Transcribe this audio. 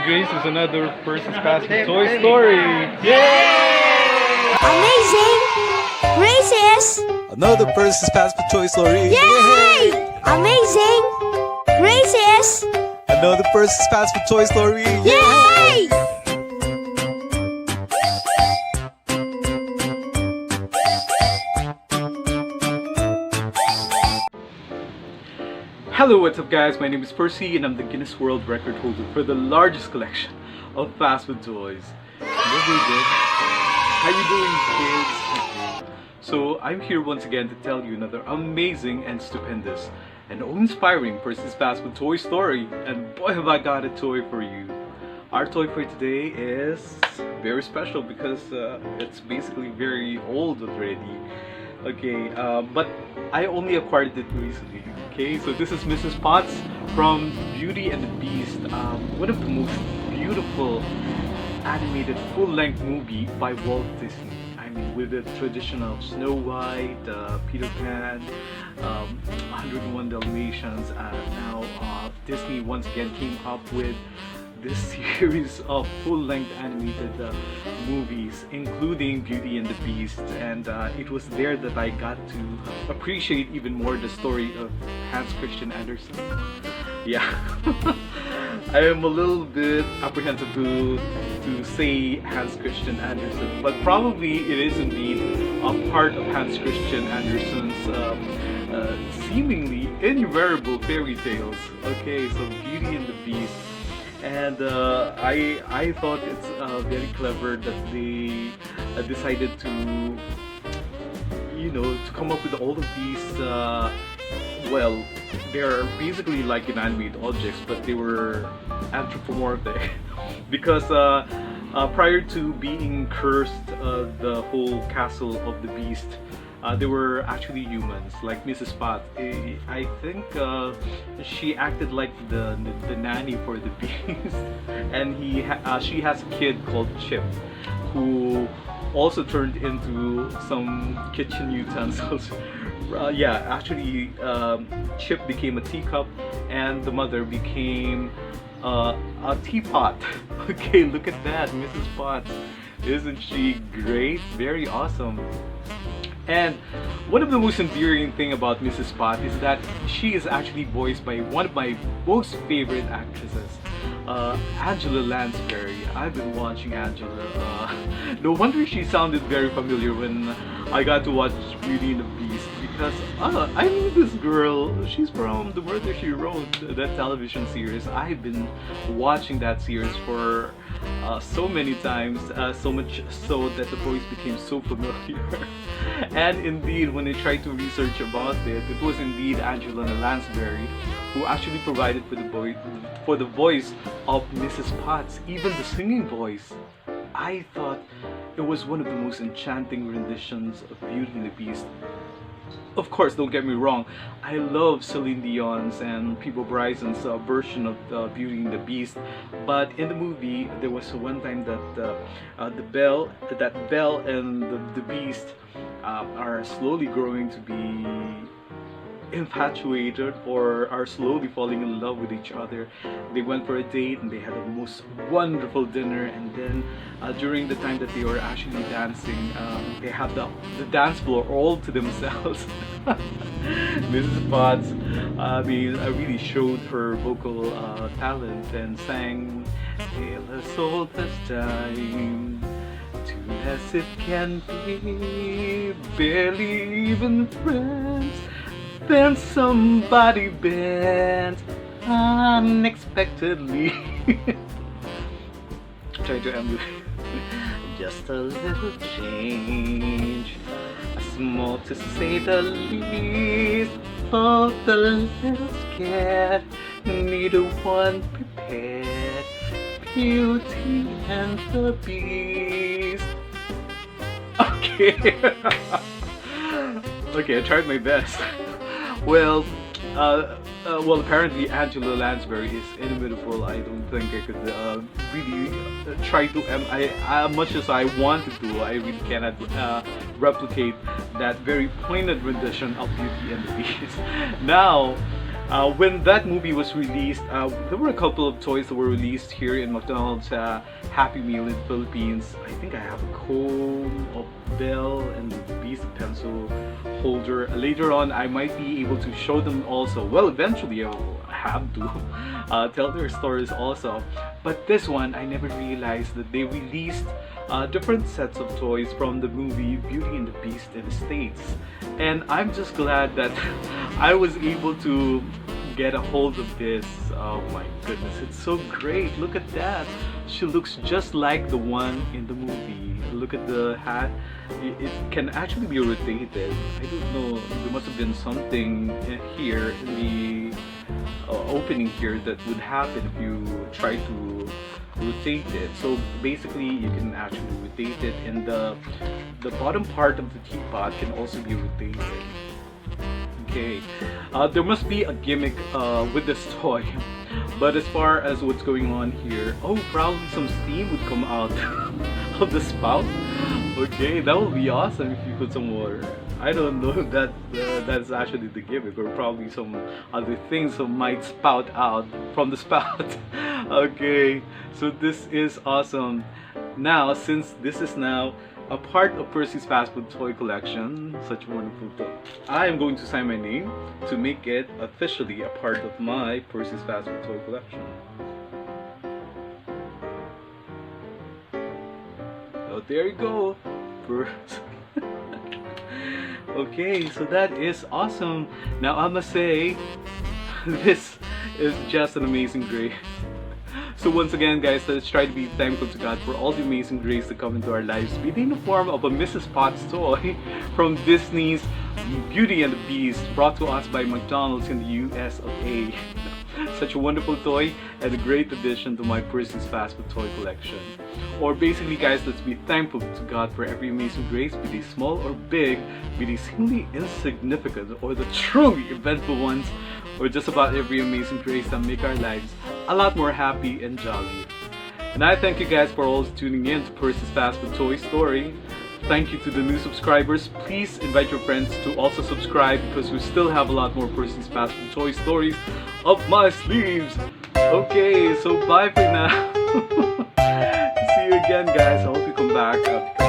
Grace is another Percy's Past with Toy Story. Yay! Amazing! Grace is... Another Percy's Past with Toy Story. Yay! Amazing! Grace is... Another Percy's Past with Toy Story. Yay! Hello, what's up guys? My name is Percy and I'm the Guinness World Record holder for the largest collection of fast food toys. How you doing, kids? So I'm here once again to tell you another amazing and stupendous and inspiring Percy's Fast Food Toy Story, and boy have I got a toy for you. Our toy for today is very special because it's basically very old already. Okay, but I only acquired it recently. Okay, so this is Mrs. Potts from Beauty and the Beast, one of the most beautiful animated full-length movie by Walt Disney. I mean, with the traditional Snow White, Peter Pan, 101 Dalmatians, now Disney once again came up with this series of full-length animated movies, including Beauty and the Beast, and it was there that I got to appreciate even more the story of Hans Christian Andersen. Yeah, I am a little bit apprehensive to say Hans Christian Andersen, but probably it is indeed a part of Hans Christian Andersen's seemingly invariable fairy tales. Okay, so Beauty and the Beast. And I thought it's very clever that they decided to, you know, to come up with all of these, well, they're basically like inanimate objects, but they were anthropomorphic because prior to being cursed, the whole castle of the beast, they were actually humans, like Mrs. Pot. I think she acted like the nanny for the beast, and she has a kid called Chip, who also turned into some kitchen utensils. Yeah, actually, Chip became a teacup, and the mother became a teapot. Okay, look at that, Mrs. Pot. Isn't she great? Very awesome. And one of the most endearing thing about Mrs. Pot is that she is actually voiced by one of my most favorite actresses, Angela Lansbury. I've been watching Angela. No wonder she sounded very familiar when I got to watch Beauty and the Beast, because I knew this girl. She's from The Murder, She Wrote, that television series. I've been watching that series for so many times, so much so that the voice became so familiar. And indeed, when I tried to research about it, it was indeed Angela Lansbury who actually provided for the voice of Mrs. Potts, even the singing voice. I thought it was one of the most enchanting renditions of Beauty and the Beast. Of course, don't get me wrong, I love Celine Dion's and Peebo Bryson's version of Beauty and the Beast, but in the movie there was one time that Belle and the Beast are slowly growing to be infatuated, or are slowly falling in love with each other. They went for a date and they had a most wonderful dinner, and then during the time that they were actually dancing, they had the dance floor all to themselves. Mrs. Potts, really showed her vocal talent and sang "Tale as old as time, too as it can be, barely even friends. Then somebody bent unexpectedly." Trying to emulate. Just a little change, small to say the least, for the little scared, neither one prepared. Beauty and the Beast. Okay. Okay, I tried my best. Well, apparently Angela Lansbury is inimitable. I don't think I could really try to, much as I wanted to, I really cannot replicate that very pointed rendition of Beauty and the Beast. Now, When that movie was released, there were a couple of toys that were released here in McDonald's Happy Meal in the Philippines. I think I have a comb, a bell, and a Beast pencil holder. Later on, I might be able to show them also. Well, eventually I'll have to tell their stories also. But this one, I never realized that they released different sets of toys from the movie Beauty and the Beast in the States. And I'm just glad that I was able to get a hold of this. Oh my goodness, it's so great. Look at that. She looks just like the one in the movie. Look at the hat. It can actually be rotated. I don't know, there must have been something here in the opening here that would happen if you try to rotate it. So basically you can actually rotate it, and the bottom part of the teapot can also be rotated. Okay, there must be a gimmick with this toy, but as far as what's going on here, oh, probably some steam would come out of the spout. Okay, that would be awesome if you put some water. I don't know if that's actually the gimmick, or probably some other things that might spout out from the spout. Okay, so this is awesome. Now, since this is now a part of Percy's Fast Food Toy Collection, such a wonderful toy, I am going to sign my name to make it officially a part of my Percy's Fast Food Toy Collection. So there you go. Okay, so that is awesome. Now I must say, this is just an amazing grace. So once again, guys, let's try to be thankful to God for all the amazing grace that come into our lives, be it in the form of a Mrs. Potts toy from Disney's Beauty and the Beast, brought to us by McDonald's in the US of A. Such a wonderful toy and a great addition to my Percy's Fast Food Toy Collection. Or basically, guys, let's be thankful to God for every amazing grace, be they small or big, be they seemingly insignificant or the truly eventful ones, or just about every amazing grace that make our lives a lot more happy and jolly. And I thank you guys for always tuning in to Percy's Fast Food Toy Story. Thank you to the new subscribers. Please invite your friends to also subscribe, because we still have a lot more Percy's Fast Food Toy Stories up my sleeves. Okay, so bye for now. See you again, guys. I hope you come back.